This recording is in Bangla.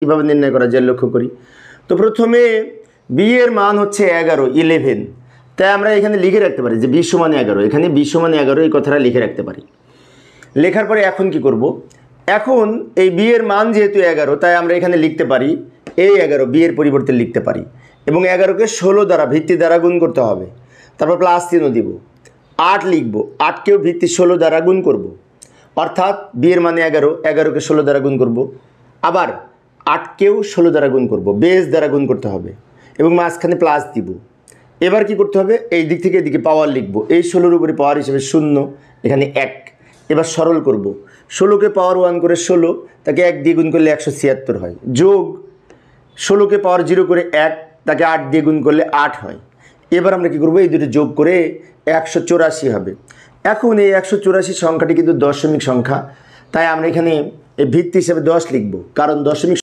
কীভাবে নির্ণয় করা যায় লক্ষ্য করি। তো প্রথমে বি এর মান হচ্ছে 11, তাই আমরা এখানে লিখে রাখতে পারি যে বি সমান 11, এখানে বি সমান 11 এই কথাটা লিখে রাখতে পারি। লেখার পরে এখন কি করব, এখন এই বি এর মান যেহেতু 11, তাই আমরা এখানে লিখতে পারি এই 11 বি এর পরিবর্তে লিখতে পারি, এবং 11কে 16 দ্বারা ভিত্তি দ্বারা গুণ করতে হবে, তারপর প্লাস চিহ্ন দিব, 8 লিখব, 8কেও ভিত্তি 16 দ্বারা গুণ করব, অর্থাৎ বি এর মানে 11, 11কে 16 দ্বারা গুণ করব, আবার 8কেও 16 দ্বারা গুণ করব, বেস দ্বারা গুণ করতে হবে এবং মাঝখানে প্লাস দিব। এবার কি করতে হবে, এই দিক থেকে এদিকে পাওয়ার লিখব, এই 16-র উপরে পাওয়ার হিসেবে 0, এখানে 1। এবার সরল করব, 16কে পাওয়ার 1 করে 16, তাকে 1 দিয়ে গুণ করলে 176 হয়, যোগ 16কে পাওয়ার 0 করে 1, তাকে 8 দিয়ে গুণ করলে 8 হয়। এবার আমরা কি করব, এই দুটো যোগ করে 184 হবে। এখন এই 184 সংখ্যাটি কিন্তু দশমিক সংখ্যা, তাই আমরা এখানে এই ভিত্তি হিসেবে 10 লিখব, কারণ দশমিক